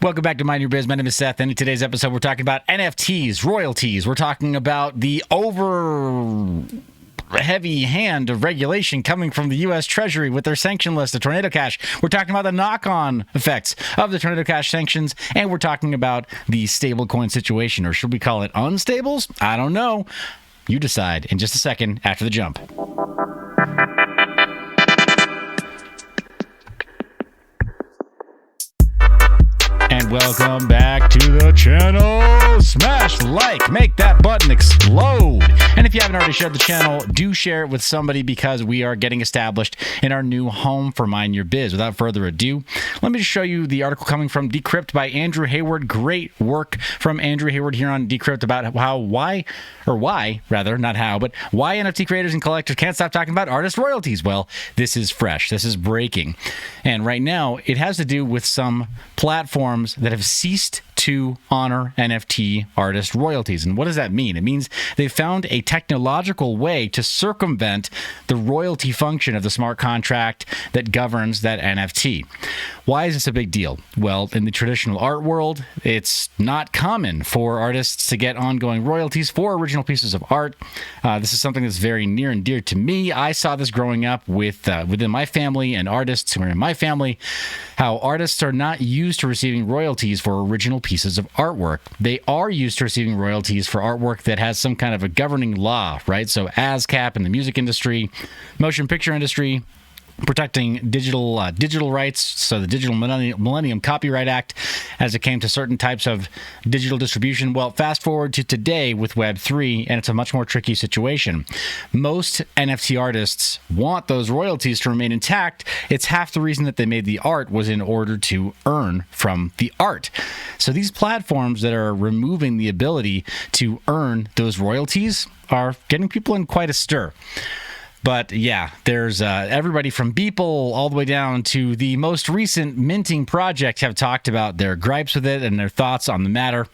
Welcome back to Mind Your Biz. My name is Seth, and in today's episode, we're talking about NFTs, royalties. We're talking about the heavy hand of regulation coming from the U.S. Treasury with their sanction list of Tornado Cash. We're talking about the knock-on effects of the Tornado Cash sanctions, and we're talking about the stablecoin situation, or should we call it unstables? I don't know. You decide in just a second after the jump. And welcome back to the channel. Smash like, make that button explode. And if you haven't already shared the channel, do share it with somebody because we are getting established in our new home for Mind Your Biz. Without further ado, let me just show you the article coming from Decrypt by Andrew Hayward. Great work from Andrew Hayward here on Decrypt about why NFT creators and collectors can't stop talking about artist royalties. Well, this is fresh. This is breaking. And right now, it has to do with some platforms that have ceased to honor NFT artist royalties. And what does that mean? It means they found a technological way to circumvent the royalty function of the smart contract that governs that NFT. Why is this a big deal? Well, in the traditional art world, it's not common for artists to get ongoing royalties for original pieces of art. This is something that's very near and dear to me. I saw this growing up within my family and artists who are in my family, how artists are not used to receiving royalties for original pieces of artwork. They are used to receiving royalties for artwork that has some kind of a governing law, right? So ASCAP in the music industry, motion picture industry, protecting digital rights, so the Digital Millennium Copyright Act as it came to certain types of digital distribution. Well, fast forward to today with Web3, and it's a much more tricky situation. Most NFT artists want those royalties to remain intact. It's half the reason that they made the art was in order to earn from the art. So these platforms that are removing the ability to earn those royalties are getting people in quite a stir. But yeah, there's everybody from Beeple all the way down to the most recent minting project have talked about their gripes with it and their thoughts on the matter.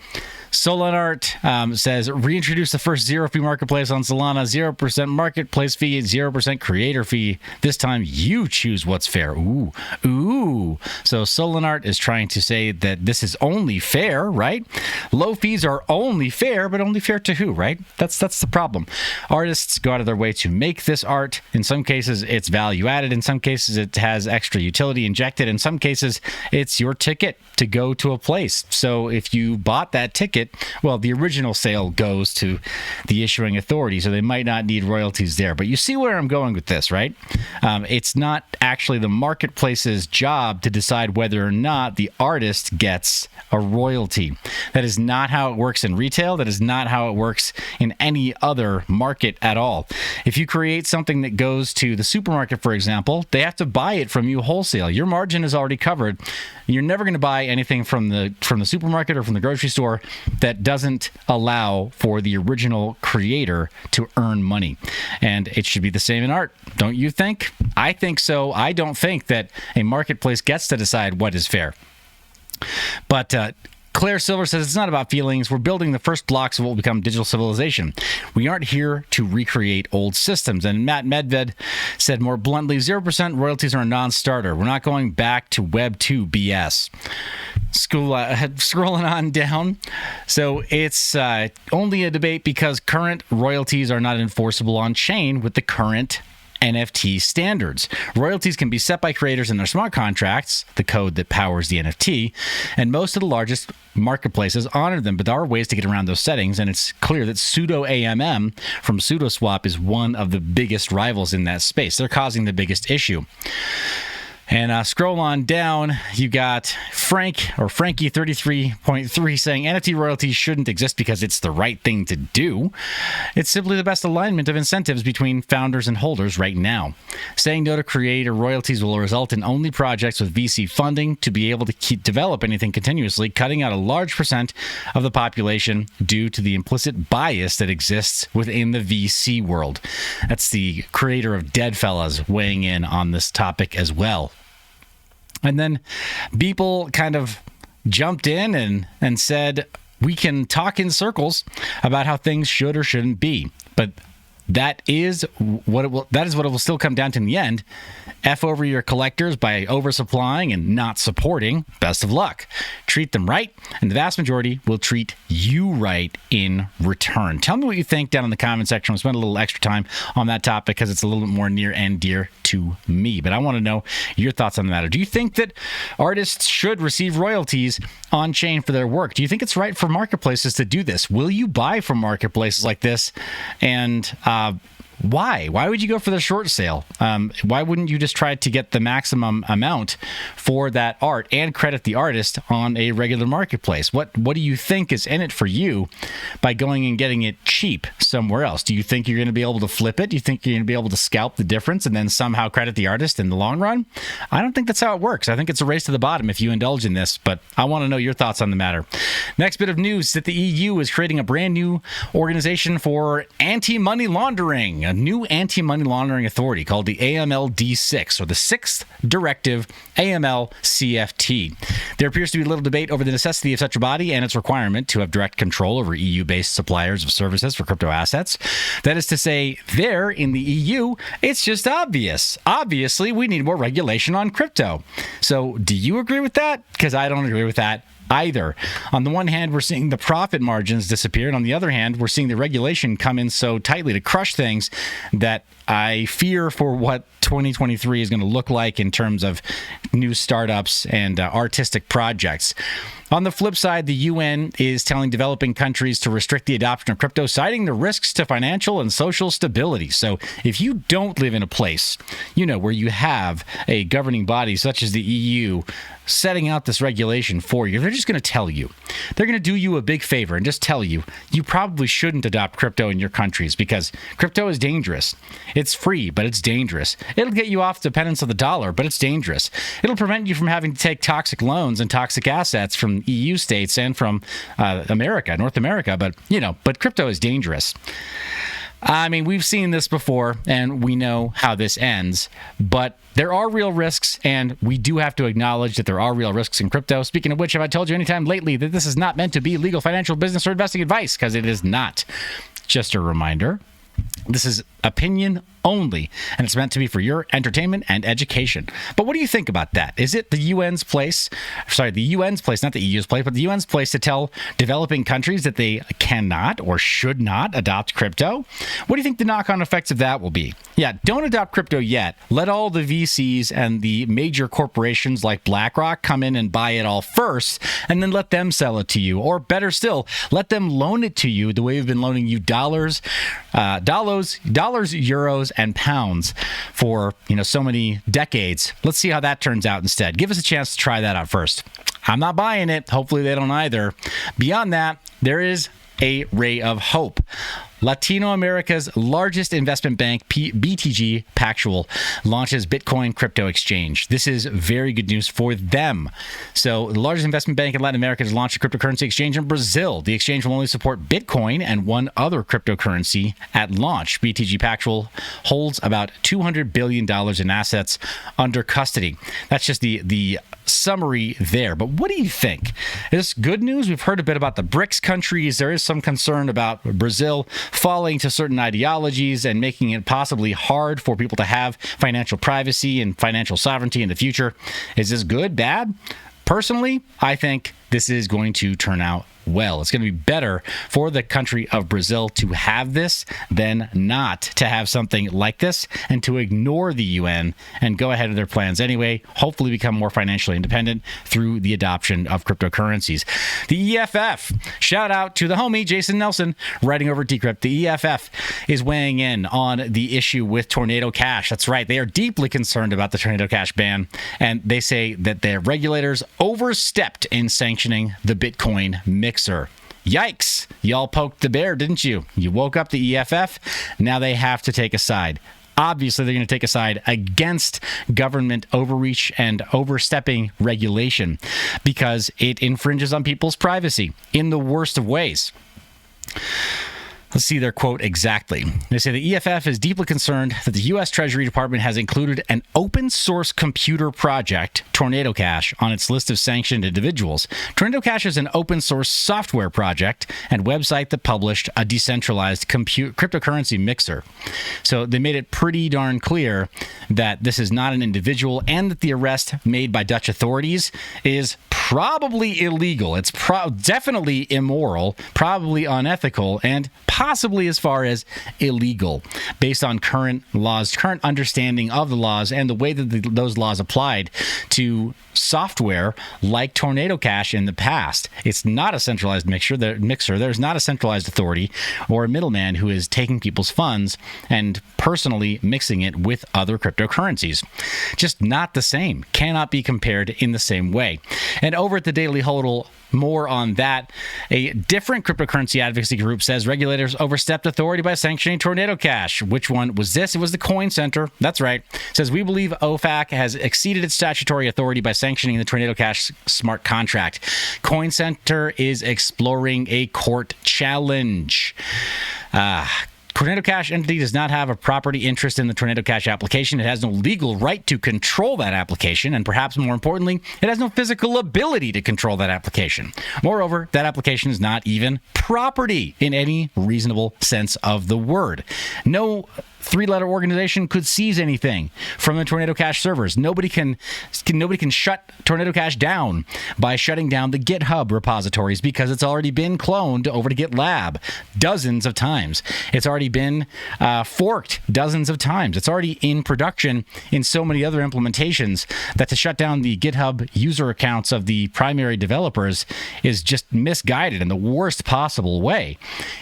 Solanart says, reintroduce the first zero-fee marketplace on Solana, 0% marketplace fee, 0% creator fee. This time, you choose what's fair. Ooh. So Solanart is trying to say that this is only fair, right? Low fees are only fair, but only fair to who, right? That's the problem. Artists go out of their way to make this art. In some cases, it's value-added. In some cases, it has extra utility injected. In some cases, it's your ticket to go to a place. So if you bought that ticket, well, the original sale goes to the issuing authority, so they might not need royalties there. But you see where I'm going with this, right? It's not actually the marketplace's job to decide whether or not the artist gets a royalty. That is not how it works in retail. That is not how it works in any other market at all. If you create something that goes to the supermarket, for example, they have to buy it from you wholesale. Your margin is already covered. You're never going to buy anything from the supermarket or from the grocery store that doesn't allow for the original creator to earn money. And it should be the same in art, don't you think? I think so. I don't think that a marketplace gets to decide what is fair. But Claire Silver says, it's not about feelings. We're building the first blocks of what will become digital civilization. We aren't here to recreate old systems. And Matt Medved said more bluntly, 0% royalties are a non-starter. We're not going back to Web 2 BS. Scrolling on down. So it's only a debate because current royalties are not enforceable on chain with the current NFT standards. Royalties can be set by creators in their smart contracts, the code that powers the NFT, and most of the largest marketplaces honor them, but there are ways to get around those settings, and it's clear that pseudo AMM from SudoSwap is one of the biggest rivals in that space. They're causing the biggest issue. And scroll on down, you got Frankie33.3 saying NFT royalties shouldn't exist because it's the right thing to do. It's simply the best alignment of incentives between founders and holders right now. Saying no to creator royalties will result in only projects with VC funding to be able to develop anything continuously, cutting out a large percent of the population due to the implicit bias that exists within the VC world. That's the creator of Deadfellas weighing in on this topic as well. And then Beeple kind of jumped in and said, we can talk in circles about how things should or shouldn't be, but that is what it will still come down to in the end. F over your collectors by oversupplying and not supporting. Best of luck. treat them right, and the vast majority will treat you right in return. Tell me what you think down in the comment section. We'll spend a little extra time on that topic because it's a little bit more near and dear to me. But I want to know your thoughts on the matter. Do you think that artists should receive royalties on chain for their work? Do you think it's right for marketplaces to do this? Will you buy from marketplaces like this? And why? Why would you go for the short sale? Why wouldn't you just try to get the maximum amount for that art and credit the artist on a regular marketplace? What do you think is in it for you by going and getting it cheap somewhere else? Do you think you're going to be able to flip it? Do you think you're going to be able to scalp the difference and then somehow credit the artist in the long run? I don't think that's how it works. I think it's a race to the bottom if you indulge in this, but I want to know your thoughts on the matter. Next bit of news that the EU is creating a brand new organization for anti-money laundering. A new anti-money laundering authority called the AMLD6, or the Sixth Directive AML-CFT. There appears to be little debate over the necessity of such a body and its requirement to have direct control over EU-based suppliers of services for crypto assets. That is to say, there in the EU, it's just obvious. Obviously, we need more regulation on crypto. So do you agree with that? Because I don't agree with that either. On the one hand, we're seeing the profit margins disappear, and on the other hand, we're seeing the regulation come in so tightly to crush things that I fear for what 2023 is going to look like in terms of new startups and artistic projects. On the flip side, the UN is telling developing countries to restrict the adoption of crypto, citing the risks to financial and social stability. So if you don't live in a place, where you have a governing body such as the EU setting out this regulation for you, they're just going to tell you. They're going to do you a big favor and just tell you, you probably shouldn't adopt crypto in your countries because crypto is dangerous. It's free, but it's dangerous. It'll get you off dependence of the dollar, but it's dangerous. It'll prevent you from having to take toxic loans and toxic assets from EU states and from North America. But crypto is dangerous. I mean, we've seen this before, and we know how this ends, but there are real risks, and we do have to acknowledge that there are real risks in crypto. Speaking of which, have I told you anytime lately that this is not meant to be legal, financial, business, or investing advice? Because it is not. Just a reminder. This is opinion only, and it's meant to be for your entertainment and education. But what do you think about that? Is it the UN's place, not the EU's place, but the UN's place to tell developing countries that they cannot or should not adopt crypto? What do you think the knock-on effects of that will be? Yeah, don't adopt crypto yet. Let all the VCs and the major corporations like BlackRock come in and buy it all first, and then let them sell it to you. Or better still, let them loan it to you the way we've been loaning you dollars, euros, and pounds for so many decades. Let's see how that turns out instead. Give us a chance to try that out first. I'm not buying it. Hopefully they don't either. Beyond that, there is a ray of hope. Latino America's largest investment bank, BTG Pactual, launches Bitcoin crypto exchange. This is very good news for them. So the largest investment bank in Latin America has launched a cryptocurrency exchange in Brazil. The exchange will only support Bitcoin and one other cryptocurrency at launch. BTG Pactual holds about $200 billion in assets under custody. That's just the summary there. But what do you think? Is this good news? We've heard a bit about the BRICS countries. There is some concern about Brazil falling to certain ideologies and making it possibly hard for people to have financial privacy and financial sovereignty in the future. Is this good, bad? Personally, I think this is going to turn out well. It's going to be better for the country of Brazil to have this than not to have something like this and to ignore the UN and go ahead with their plans anyway, hopefully become more financially independent through the adoption of cryptocurrencies. The EFF, shout out to the homie Jason Nelson writing over Decrypt. The EFF is weighing in on the issue with Tornado Cash. That's right. They are deeply concerned about the Tornado Cash ban, and they say that their regulators overstepped in sanctioning the Bitcoin mixer. Yikes. Y'all poked the bear, didn't you? You woke up the EFF. Now they have to take a side. Obviously, they're going to take a side against government overreach and overstepping regulation because it infringes on people's privacy in the worst of ways. Let's see their quote exactly. They say the EFF is deeply concerned that the U.S. Treasury Department has included an open source computer project, Tornado Cash, on its list of sanctioned individuals. Tornado Cash is an open source software project and website that published a decentralized cryptocurrency mixer. So they made it pretty darn clear that this is not an individual and that the arrest made by Dutch authorities is probably illegal. It's definitely immoral, probably unethical, and possibly as far as illegal, based on current laws, current understanding of the laws, and the way that those laws applied to software like Tornado Cash in the past. It's not a centralized mixer. There's not a centralized authority or a middleman who is taking people's funds and personally mixing it with other cryptocurrencies. Just not the same. Cannot be compared in the same way. And over at the Daily Hodl, more on that. A different cryptocurrency advocacy group says regulators overstepped authority by sanctioning Tornado Cash. Which one was this? It was the Coin Center. That's right. It says, we believe OFAC has exceeded its statutory authority by sanctioning the Tornado Cash smart contract. Coin Center is exploring a court challenge. Tornado Cash entity does not have a property interest in the Tornado Cash application. It has no legal right to control that application, and perhaps more importantly, it has no physical ability to control that application. Moreover, that application is not even property in any reasonable sense of the word. No three-letter organization could seize anything from the Tornado Cash servers. Nobody can shut Tornado Cash down by shutting down the GitHub repositories because it's already been cloned over to GitLab dozens of times. It's already been forked dozens of times. It's already in production in so many other implementations that to shut down the GitHub user accounts of the primary developers is just misguided in the worst possible way.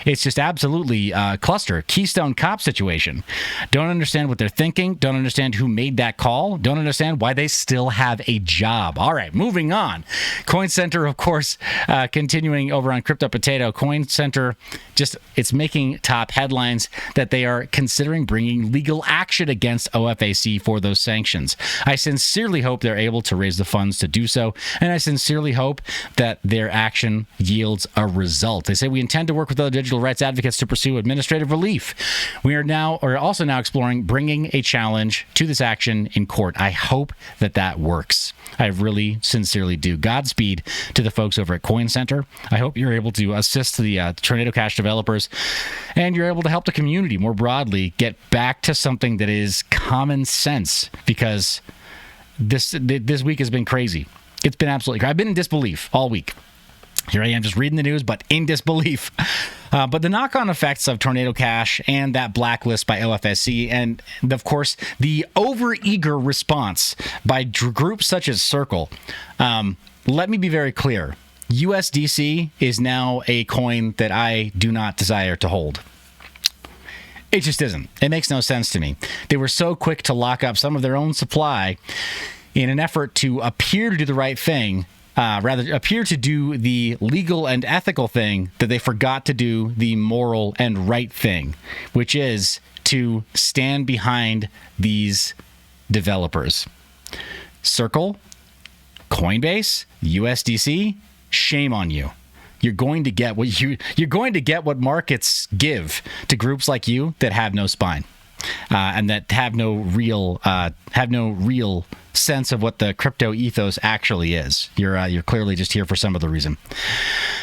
It's just absolutely cluster, Keystone Cop situation. Don't understand what they're thinking. Don't understand who made that call. Don't understand why they still have a job. All right, moving on. Coin Center, of course, continuing over on Crypto Potato. Coin Center it's making top headlines that they are considering bringing legal action against OFAC for those sanctions. I sincerely hope they're able to raise the funds to do so, and I sincerely hope that their action yields a result. They say we intend to work with other digital rights advocates to pursue administrative relief. We are also now exploring bringing a challenge to this action in court. I hope that works. I really sincerely do. Godspeed to the folks over at Coin Center. I hope you're able to assist the Tornado Cash developers, and you're able to help the community more broadly get back to something that is common sense, because this week has been crazy. It's been absolutely crazy. I've been in disbelief all week. Here I am just reading the news, but in disbelief. But the knock-on effects of Tornado Cash and that blacklist by OFSC, and of course, the overeager response by groups such as Circle. Let me be very clear. USDC is now a coin that I do not desire to hold. It just isn't. It makes no sense to me. They were so quick to lock up some of their own supply in an effort to appear to do the right thing, rather appear to do the legal and ethical thing, that they forgot to do the moral and right thing, which is to stand behind these developers. Circle, Coinbase, USDC, shame on you. You're going to get what markets give to groups like you that have no spine, and that have no real sense of what the crypto ethos actually is. You're clearly just here for some other reason.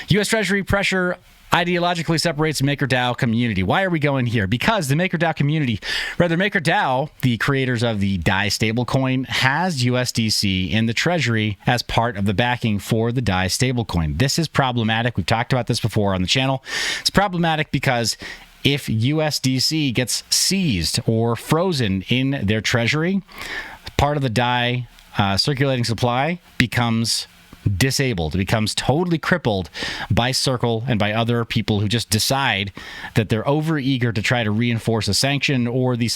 U.S. Treasury pressure ideologically separates MakerDAO community. Why are we going here? Because the MakerDAO community, MakerDAO, the creators of the DAI stablecoin, has USDC in the Treasury as part of the backing for the DAI stablecoin. This is problematic. We've talked about this before on the channel. It's problematic because if USDC gets seized or frozen in their Treasury, part of the DAI circulating supply becomes disabled. It becomes totally crippled by Circle and by other people who just decide that they're overeager to try to reinforce a sanction or the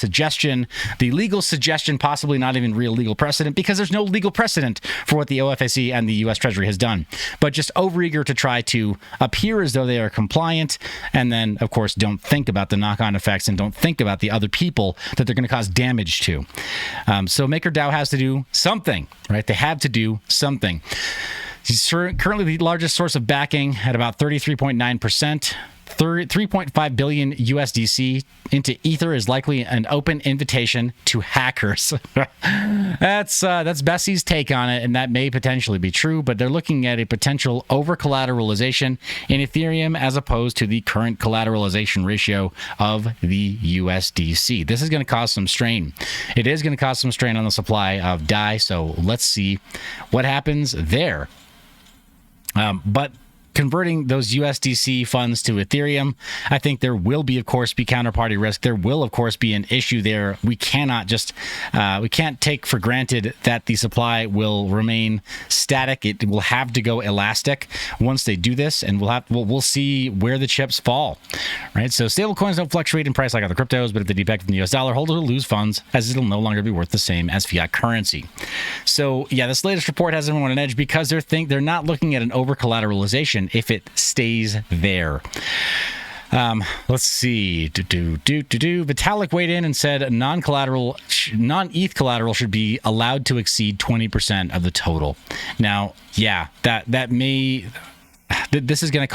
legal suggestion, possibly not even real legal precedent, because there's no legal precedent for what the OFAC and the U.S. Treasury has done, but just overeager to try to appear as though they are compliant, and then, of course, don't think about the knock-on effects and don't think about the other people that they're going to cause damage to. So MakerDAO has to do something, right? They have to do something. He's currently the largest source of backing at about 33.9%. 3.5 billion USDC into Ether is likely an open invitation to hackers. That's Bessie's take on it, and that may potentially be true, but they're looking at a potential over-collateralization in Ethereum as opposed to the current collateralization ratio of the USDC. This is going to cause some strain. It is going to cause some strain on the supply of DAI, so let's see what happens there. But converting those USDC funds to Ethereum, I think there will be, of course, be counterparty risk. There will, of course, be an issue there. We cannot just, we can't take for granted that the supply will remain static. It will have to go elastic once they do this, and we'll see where the chips fall, right? So stable coins don't fluctuate in price like other cryptos, but if they defect from the US dollar, holders will lose funds as it'll no longer be worth the same as fiat currency. So yeah, this latest report has everyone on an edge because they're not looking at an over collateralization if it stays there. Let's see. Vitalik weighed in and said non-ETH collateral should be allowed to exceed 20% of the total. Now, yeah, that may. This is going to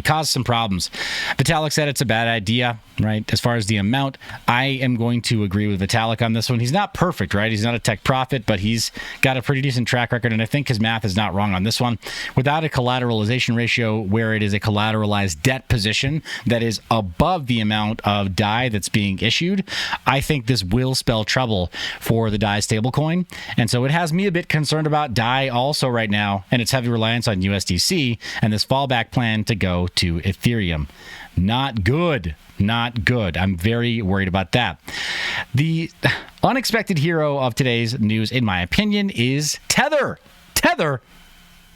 cause some problems. Vitalik said it's a bad idea, right? As far as the amount, I am going to agree with Vitalik on this one. He's not perfect, right? He's not a tech prophet, but he's got a pretty decent track record, and I think his math is not wrong on this one. Without a collateralization ratio where it is a collateralized debt position that is above the amount of DAI that's being issued, I think this will spell trouble for the DAI stablecoin. And so it has me a bit concerned about DAI also right now, and its heavy reliance on USDC and this fallback plan to go to Ethereum. Not good. Not good. I'm very worried about that. The unexpected hero of today's news, in my opinion, is Tether. Tether?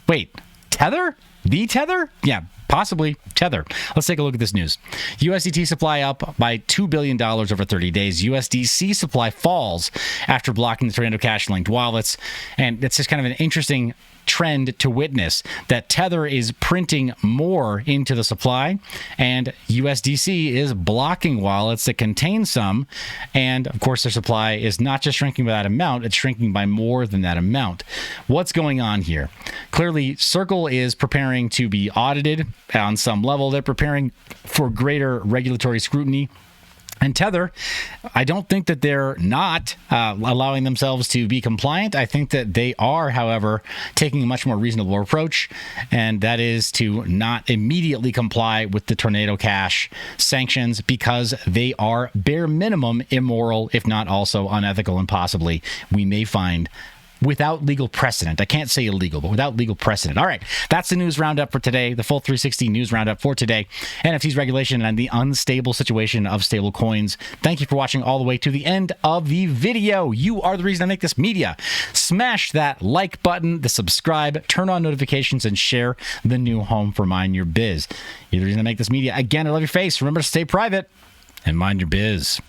Wait, Tether? The Tether? Yeah, possibly Tether. Let's take a look at this news. USDT supply up by $2 billion over 30 days. USDC supply falls after blocking the Tornado Cash linked wallets. And it's just kind of an interesting trend to witness that Tether is printing more into the supply and USDC is blocking wallets that contain some, and of course their supply is not just shrinking by that amount, it's shrinking by more than that amount. What's going on here? Clearly Circle is preparing to be audited on some level. They're preparing for greater regulatory scrutiny. And Tether, I don't think that they're not allowing themselves to be compliant. I think that they are, however, taking a much more reasonable approach, and that is to not immediately comply with the Tornado Cash sanctions because they are bare minimum immoral, if not also unethical, and possibly we may find without legal precedent. I can't say illegal, but without legal precedent. All right, that's the news roundup for today, the full 360 news roundup for today. NFTs regulation and the unstable situation of stable coins. Thank you for watching all the way to the end of the video. You are the reason I make this media. Smash that like button, the subscribe, turn on notifications, and share the new home for Mind Your Biz. You're the reason I make this media. Again, I love your face. Remember to stay private and mind your biz.